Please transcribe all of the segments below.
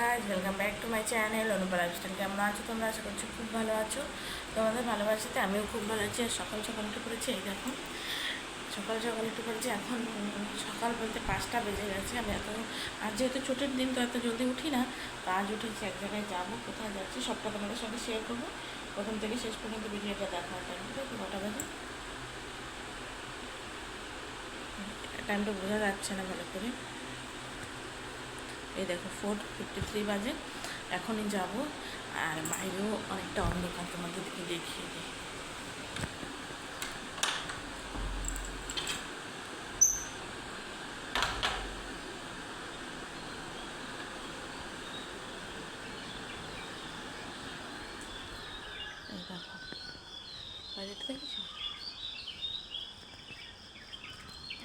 Guys, welcome back to my channel Anupa lifestyle. কেমন আছো তোমরা? আশা করছি খুব ভালো আছো। তোমাদের ভালোবাসাতে আমিও খুব ভালো আছি। আর সকাল সকাল একটু করেছি, এই দেখো সকাল সকাল একটু করেছি। এখন সকাল বলতে 5টা বেজে গেছে। আমি আজ যেহেতু ছুটির দিন তো এত জলদি উঠি না, তো আজ উঠেছি। এক জায়গায় যাবো, কোথায় যাচ্ছি সবটা তোমাদের সঙ্গে শেয়ার করবো। প্রথম থেকে শেষ পর্যন্ত ভিডিওটা দেখা টাইম দেখো কটা বাজে, টাইমটা বোঝা যাচ্ছে না ভালো করে। এই দেখো 4:53 বাজে। এখনই যাব। আর বাইরেও অনেকটা অন্ধকার, তোমাদেরকে দেখিয়ে দিই। এই দেখো বাইরেটা দেখেছ,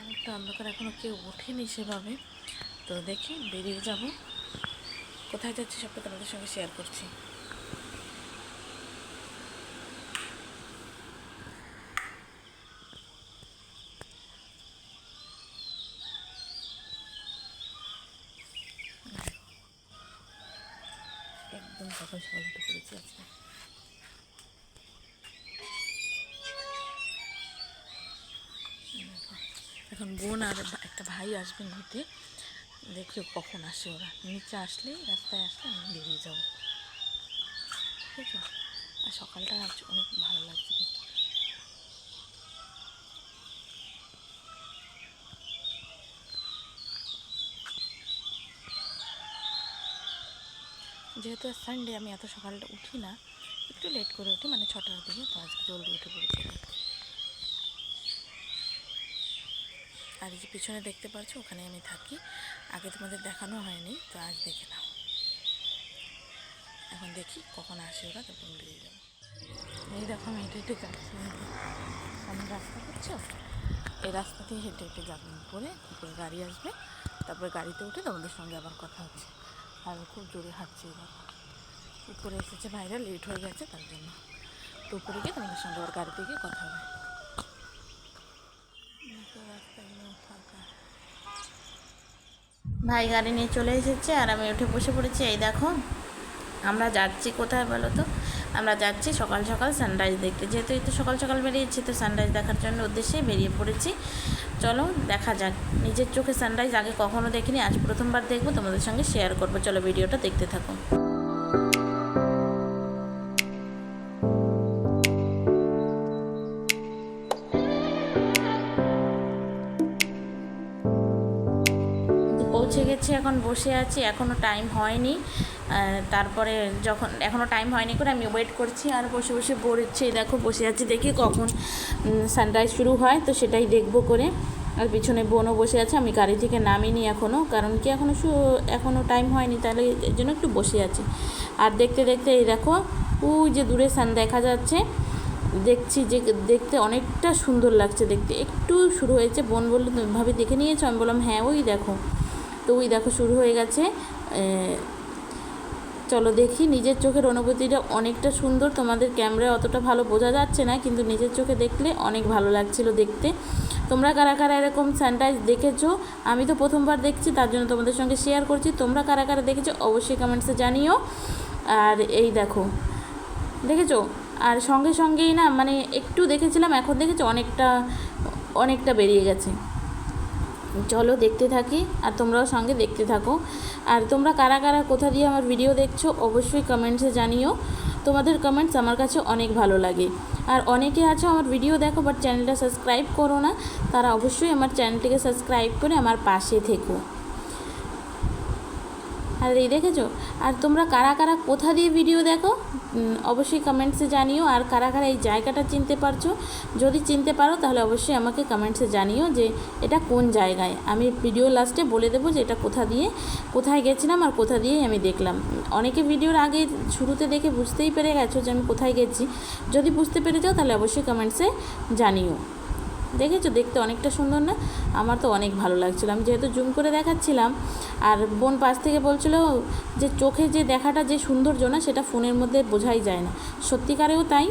অনেকটা অন্ধকার, এখনও কেউ ওঠেনি সেভাবে। তো দেখি বেরিয়ে যাব, কোথায় যাচ্ছি সবটা তোমাদের সঙ্গে শেয়ার করছি। একদম সকাল সকাল উঠে পড়েছি আজকে। এখন বোন আর একটা ভাই আসবে নিতে, দেখি কখন আসে ওরা। নিচে আসলেই, রাস্তায় আসলে আমি বেরিয়ে যাবো, ঠিক আছে? আর সকালটা আজ অনেক ভালো লাগছে দেখি। যেহেতু আজ সানডে, আমি এত সকালটা উঠি না, একটু লেট করে উঠি, মানে 6টার দিকে। তো আজকে জলদি উঠে পড়েছি। আর এই যে পিছনে দেখতে পাচ্ছ, ওখানে আমি থাকি। আগে তোমাদের দেখানো হয়নি, তো আজ দেখে নাও। এখন দেখি কখন আসে ওরা, তখন বেরিয়ে যাবো। এই দেখো আমি হেঁটে হেঁটে যাচ্ছি, সামনে রাস্তা করছো, এই রাস্তা দিয়ে হেঁটে হেঁটে যাবো উপরে। উপরে গাড়ি আসবে, তারপরে গাড়িতে উঠে তোমাদের সঙ্গে আবার কথা হচ্ছে। আর খুব জোরে হাঁটছি, দেখো উপরে এসেছে ভাইরা, লেট হয়ে গেছে তার জন্য। তো উপরে গিয়ে তোমাদের সঙ্গে আবার গাড়িতে গিয়ে কথা হবে। ভাই গাড়ি নিয়ে চলে এসেছে আর আমি উঠে বসে পড়েছি। এই দেখো আমরা যাচ্ছি কোথায় বলো তো? আমরা যাচ্ছি সকাল সকাল সানরাইজ দেখতে। যেহেতু এই তো সকাল সকাল বেরিয়েছি, তো সানরাইজ দেখার জন্য উদ্দেশ্যেই বেরিয়ে পড়েছি। চলো দেখা যাক। নিজের চোখে সানরাইজ আগে কখনো দেখিনি, আজ প্রথমবার দেখবো, তোমাদের সঙ্গে শেয়ার করবো। চলো ভিডিওটা দেখতে থাকো। পৌঁছে গেছি, এখন বসে আছি, এখনও টাইম হয়নি। তারপরে যখন এখনও টাইম হয়নি করে আমি ওয়েট করছি আর বসে বসে বোর হচ্ছে। দেখো বসে আছি, দেখি কখন সানরাইজ শুরু হয়, তো সেটাই দেখবো করে। আর পিছনে বোনও বসে আছে। আমি গাড়ি থেকে নামিনি এখনও, কারণ কি এখনও টাইম হয়নি, তাহলে এর জন্য একটু বসে আছি। আর দেখতে দেখতে এই দেখো ওই যে দূরে সান দেখা যাচ্ছে, দেখছি যে দেখতে অনেকটা সুন্দর লাগছে দেখতে। একটু শুরু হয়েছে, বোন বললো ভাবে দেখে নিয়েছো? আমি বললাম হ্যাঁ ওই দেখো। তো ওই দেখো শুরু হয়ে গেছে। চলো দেখি। নিজের চোখের অনুভূতিটা অনেকটা সুন্দর, তোমাদের ক্যামেরায় অতটা ভালো বোঝা যাচ্ছে না, কিন্তু নিজের চোখে দেখলে অনেক ভালো লাগছিল দেখতে। তোমরা কারা কারা এরকম সানরাইজ দেখেছো? আমি তো প্রথমবার দেখছি, তার জন্য তোমাদের সঙ্গে শেয়ার করছি। তোমরা কারা কারা দেখেছো অবশ্যই কমেন্টসে জানিও। আর এই দেখো দেখেছো? আর সঙ্গে সঙ্গেই না, মানে একটু দেখেছিলাম, এখন দেখেছো অনেকটা বেরিয়ে গেছে। চলো দেখতে থাকি, আর তোমরাও সঙ্গে দেখতে থাকো। আর তোমরা কারা কারা কোথা দিয়ে আমার ভিডিও দেখছো অবশ্যই কমেন্টসে জানিও। তোমাদের কমেন্টস আমার কাছে অনেক ভালো লাগে। আর অনেকে আছো আমার ভিডিও দেখো বাট চ্যানেলটা সাবস্ক্রাইব করো না, তারা অবশ্যই আমার চ্যানেলটিকে সাবস্ক্রাইব করে আমার পাশে থেকো। আর এই দেখেছো? আর তোমরা কারা কারা কোথা দিয়ে ভিডিও দেখো অবশ্যই কমেন্টসে জানিও। আর কারা কারা এই জায়গাটা চিনতে পারছো, যদি চিনতে পারো তাহলে অবশ্যই আমাকে কমেন্টসে জানিও যে এটা কোন জায়গায়। আমি ভিডিও লাস্টে বলে দেবো যে এটা কোথায় গেছিলাম আর কোথা দিয়েই আমি দেখলাম। অনেকে ভিডিওর আগে শুরুতে দেখে বুঝতেই পেরে গেছো যে আমি কোথায় গেছি। যদি বুঝতে পেরে যাও তাহলে অবশ্যই কমেন্টসে জানিও। দেখেছো? দেখতে অনেকটা সুন্দর না? আমার তো অনেক ভালো লাগছিলো। আমি যেহেতু জুম করে দেখাচ্ছিলাম, আর বোন পাশ থেকে বলছিল যে চোখে যে দেখাটা যে সৌন্দর্য না, সেটা ফোনের মধ্যে বোঝাই যায় না। সত্যিকারেও তাই।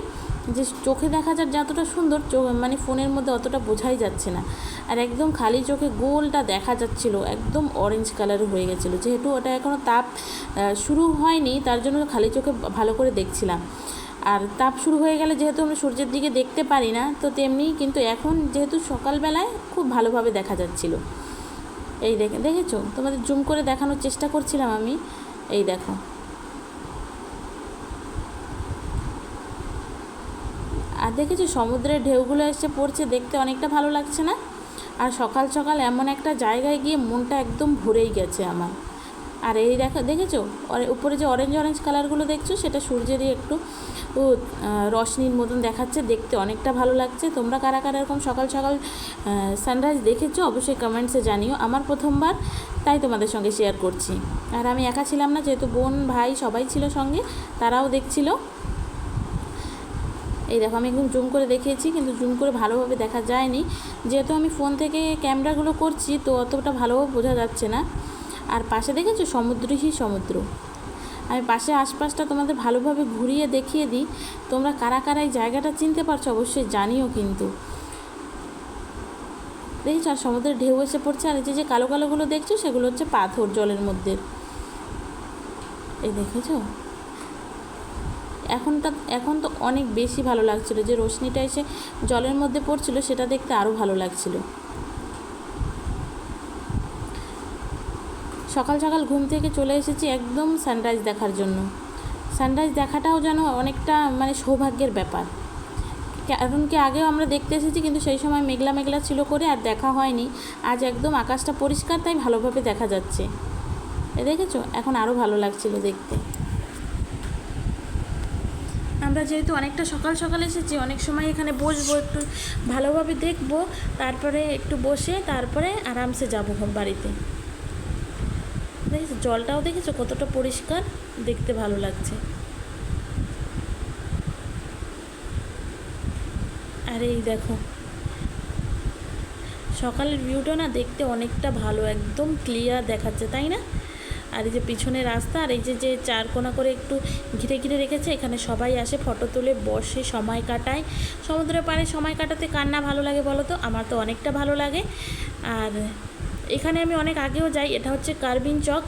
যে চোখে দেখা যার যতটা সুন্দর মানে ফোনের মধ্যে অতটা বোঝাই যাচ্ছে না। আর একদম খালি চোখে গোলটা দেখা যাচ্ছিলো, একদম অরেঞ্জ কালারের হয়ে গেছিলো। যেহেতু ওটা এখনও তাপ শুরু হয়নি, তার জন্য খালি চোখে ভালো করে দেখছিলাম। আর তাপ শুরু হয়ে গেলে যেহেতু আমরা সূর্যের দিকে দেখতে পারি না, তো তেমনি কিন্তু এখন যেহেতু সকালবেলায় খুব ভালোভাবে দেখা যাচ্ছিলো। এই দেখেছো, তোমাদের জুম করে দেখানোর চেষ্টা করছিলাম আমি। এই দেখো, আর দেখেছো সমুদ্রের ঢেউগুলো এসে পড়ছে, দেখতে অনেকটা ভালো লাগছে না? আর সকাল সকাল এমন একটা জায়গায় গিয়ে মনটা একদম ভরেই গেছে আমার। আর এই দেখেছো উপরে যে অরেঞ্জ অরেঞ্জ কালারগুলো দেখছো, সেটা সূর্যেরই একটু রশ্মির মতন দেখাচ্ছে, দেখতে অনেকটা ভালো লাগছে। তোমরা কারা কারা এরকম সকাল সকাল সানরাইজ দেখেছো অবশ্যই কমেন্টসে জানিও। আমার প্রথমবার, তাই তোমাদের সঙ্গে শেয়ার করছি। আর আমি একা ছিলাম না, যেহেতু বোন ভাই সবাই ছিল সঙ্গে, তারাও দেখছিল। এই দেখো, আমি একদম জুম করে দেখিয়েছি, কিন্তু জুম করে ভালোভাবে দেখা যায়নি, যেহেতু আমি ফোন থেকে ক্যামেরাগুলো করছি, তো অতটা ভালোভাবে বোঝা যাচ্ছে না। আর পাশে দেখেছো সমুদ্রই সমুদ্র। আমি পাশে আশপাশটা তোমাদের ভালোভাবে ঘুরিয়ে দেখিয়ে দিই। তোমরা কারা কারা এই জায়গাটা চিনতে পারছো অবশ্যই জানিও কিন্তু। দেখেছো, আর সমুদ্রের ঢেউ এসে পড়ছে। আর এই যে কালো কালোগুলো দেখছো, সেগুলো হচ্ছে পাথর জলের মধ্যে। এই দেখেছো, এখন তো অনেক বেশি ভালো লাগছিলো, যে রোশনিটা এসে জলের মধ্যে পড়ছিল, সেটা দেখতে আরও ভালো লাগছিলো। সকাল সকাল ঘুম থেকে চলে এসেছি একদম সানরাইজ দেখার জন্য। সানরাইজ দেখাটাও যেন অনেকটা মানে সৌভাগ্যের ব্যাপার। কারণ কি আগেও আমরা দেখতে এসেছি, কিন্তু সেই সময় মেঘলা মেঘলা ছিল করে আর দেখা হয়নি। আজ একদম আকাশটা পরিষ্কার, তাই ভালোভাবে দেখা যাচ্ছে। দেখেছো, এখন আরও ভালো লাগছিলো দেখতে। আমরা যেহেতু অনেকটা সকাল সকাল এসেছি, অনেক সময় এখানে বসবো, একটু ভালোভাবে দেখবো, তারপরে একটু বসে তারপরে আরামসে যাবো বাড়িতে। দেখেছো, জলটাও দেখেছো কতটা পরিষ্কার, দেখতে ভালো লাগছে। আর এই দেখো সকালের ভিউটা না দেখতে অনেকটা ভালো, একদম ক্লিয়ার দেখাচ্ছে, তাই না? আর এই যে পিছনে রাস্তা, আর এই যে চার কোণা করে একটু ঘিরে ঘিরে রেখেছে, এখানে সবাই আসে ফটো তুলে, বসে সময় কাটায়। সমুদ্রের পাড়ে সময় কাটাতে কার না ভালো লাগে বলো তো? আমার তো অনেকটা ভালো লাগে। আর এখানে আমি অনেক আগেও যাই। এটা হচ্ছে কার্বিন চক।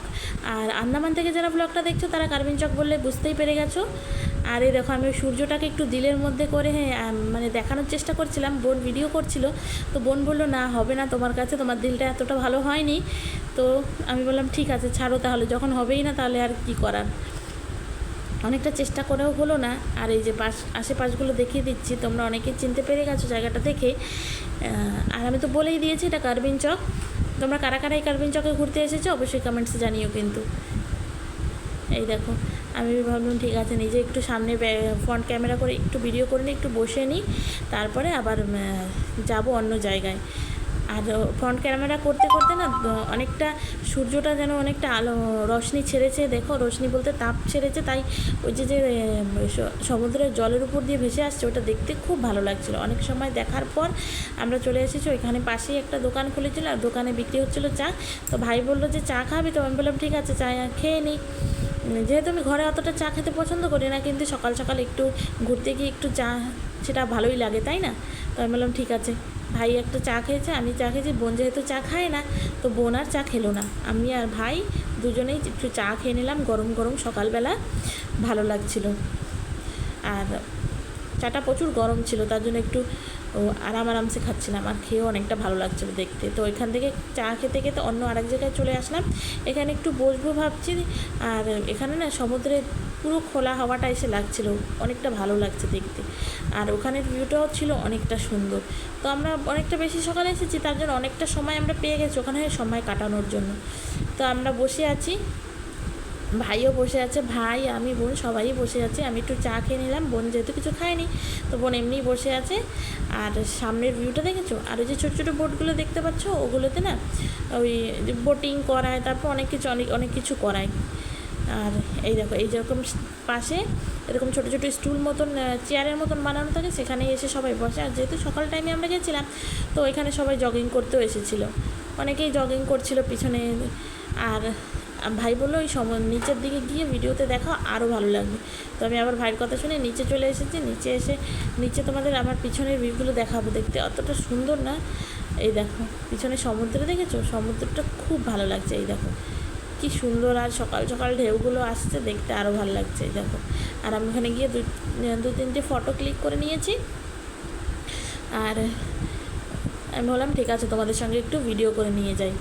আর আন্দামান থেকে যারা ব্লগটা দেখছো, তারা কার্বিন চক বললে বুঝতেই পেরে গেছো। আর এই দেখো, আমি সূর্যটাকে একটু দিলের মধ্যে করে মানে দেখানোর চেষ্টা করছিলাম। বোন ভিডিও করছিল, তো বোন বললো না হবে না তোমার কাছে, তোমার দিলটা এতটা ভালো হয়নি। তো আমি বললাম ঠিক আছে ছাড়ো, তাহলে যখন হবেই না তাহলে আর কি করার। অনেকটা চেষ্টা করেও হলো না। আর এই যে আশেপাশগুলো দেখিয়ে দিচ্ছি, তোমরা অনেকেই চিনতে পেরে গেছো জায়গাটা দেখে। আর আমি তো বলেই দিয়েছি এটা কার্বিন চক। তোমরা কারা কারা এই কার্বিন চকে ঘুরতে এসেছো অবশ্যই কমেন্টসে জানিও কিন্তু। এই দেখো, আমি ভাবলাম ঠিক আছে নিজে একটু সামনে ফ্রন্ট ক্যামেরা করে একটু ভিডিও করে নিই, একটু বসে নিই, তারপরে আবার যাব অন্য জায়গায়। আর ফ্রন্ট ক্যামেরা করতে করতে না অনেকটা সূর্যটা যেন অনেকটা আলো রশ্মি ছেড়েছে। দেখো, রশ্মি বলতে তাপ ছেড়েছে, তাই ওই যে সমুদ্রের জলের উপর দিয়ে ভেসে আসছে, ওটা দেখতে খুব ভালো লাগছিলো। অনেক সময় দেখার পর আমরা চলে এসেছি, ওইখানে পাশেই একটা দোকান খুলেছিল, আর দোকানে বিক্রি হচ্ছিলো চা। তো ভাই বললো যে চা খাবি? তো আমি বললাম ঠিক আছে চা খেয়ে নিই। যেহেতু আমি ঘরে অতটা চা খেতে পছন্দ করি না, কিন্তু সকাল সকাল একটু ঘুরতে গিয়ে একটু চা, সেটা ভালোই লাগে, তাই না? তো আমি বললাম ঠিক আছে। ভাই একটা চা খেয়েছে, আমি চা খেয়েছি। বোন যেহেতু চা খায় না, তো বোন আর চা খেলো না। আমি আর ভাই দুজনেই একটু চা খেয়ে নিলাম গরম গরম সকালবেলা, ভালো লাগছিল। আর চাটা প্রচুর গরম ছিল, তার জন্য একটু আরামসে খাচ্ছিলাম, আর খেয়েও অনেকটা ভালো লাগছিলো দেখতে। তো ওইখান থেকে চা খেতে খেতে অন্য আরেক জায়গায় চলে আসলাম। এখানে একটু বসবো ভাবছি। আর এখানে না সমুদ্রের পুরো খোলা হাওয়াটা এসে লাগছিলো, অনেকটা ভালো লাগছে দেখতে। আর ওখানের ভিউটাও ছিল অনেকটা সুন্দর। তো আমরা অনেকটা বেশি সকালে এসেছি, তার জন্য অনেকটা সময় আমরা পেয়ে গেছি ওখানে সময় কাটানোর জন্য। তো আমরা বসে আছি, ভাইও বসে আছে, ভাই আমি বোন সবাই বসে আছে। আমি একটু চা খেয়ে নিলাম, বোন যেহেতু কিছু খায়নি, তো বোন এমনিই বসে আছে। আর সামনের ভিউটা দেখেছো? আর ওই যে ছোটো ছোটো বোটগুলো দেখতে পাচ্ছ, ওগুলোতে না ওই বোটিং করায়, তারপর অনেক কিছু করায়। আর এই দেখো, এই যেরকম পাশে এরকম ছোটো ছোটো স্টুল মতন, চেয়ারের মতন বানানো থাকে, সেখানে এসে সবাই বসে। আর যেহেতু সকাল টাইমে আমরা গেছিলাম, তো এখানে সবাই জগিং করতেও এসেছিলো, অনেকেই জগিং করছিল পিছনে। আর ভাই বললো ওই নিচের দিকে গিয়ে ভিডিওতে দেখাও, আরও ভালো লাগবে। তো আমি আবার ভাইয়ের কথা শুনে নিচে চলে এসেছি। নিচে এসে নিচে তোমাদের আমার পিছনের ভিউগুলো দেখাবো, দেখতে অতটা সুন্দর না। এই দেখো পিছনে সমুদ্র দেখেছো, সমুদ্রটা খুব ভালো লাগছে। এই দেখো কি সুন্দর, আর সকাল সকাল ঢেউগুলো আসছে, দেখতে আরও ভালো লাগছে। এই দেখো, আর আমি ওখানে গিয়ে দু তিনটে ফটো ক্লিক করে নিয়েছি। আর আমি বললাম ঠিক আছে তোমাদের সঙ্গে একটু ভিডিও করে নিয়ে যাই।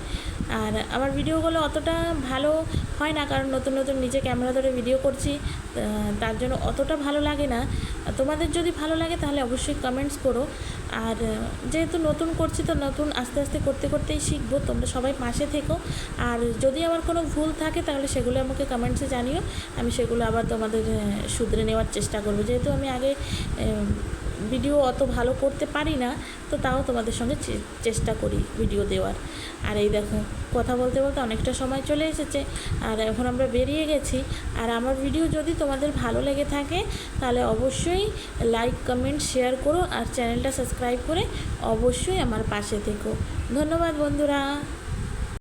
আর আমার ভিডিওগুলো অতটা ভালো হয় না, কারণ নতুন নতুন নিজে ক্যামেরা ধরে ভিডিও করছি, তার জন্য অতটা ভালো লাগে না। তোমাদের যদি ভালো লাগে তাহলে অবশ্যই কমেন্টস করো। আর যেহেতু নতুন করছি তো নতুন আস্তে আস্তে করতে করতেই শিখবো, তোমরা সবাই পাশে থেকো। আর যদি আমার কোনো ভুল থাকে তাহলে সেগুলো আমাকে কমেন্টসে জানিও, আমি সেগুলো আবার তোমাদের শুধরে নেওয়ার চেষ্টা করবো। যেহেতু আমি আগে ভিডিও অত ভালো করতে পারি না, তো তাও তোমাদের সঙ্গে চেষ্টা করি ভিডিও দেওয়ার। আর এই দেখো কথা বলতে বলতে অনেকটা সময় চলে এসেছে, আর এখন আমরা বেরিয়ে গেছি। আর আমার ভিডিও যদি তোমাদের ভালো লেগে থাকে তাহলে অবশ্যই লাইক কমেন্ট শেয়ার করো, আর চ্যানেলটা সাবস্ক্রাইব করে অবশ্যই আমার পাশে থেকো। ধন্যবাদ বন্ধুরা।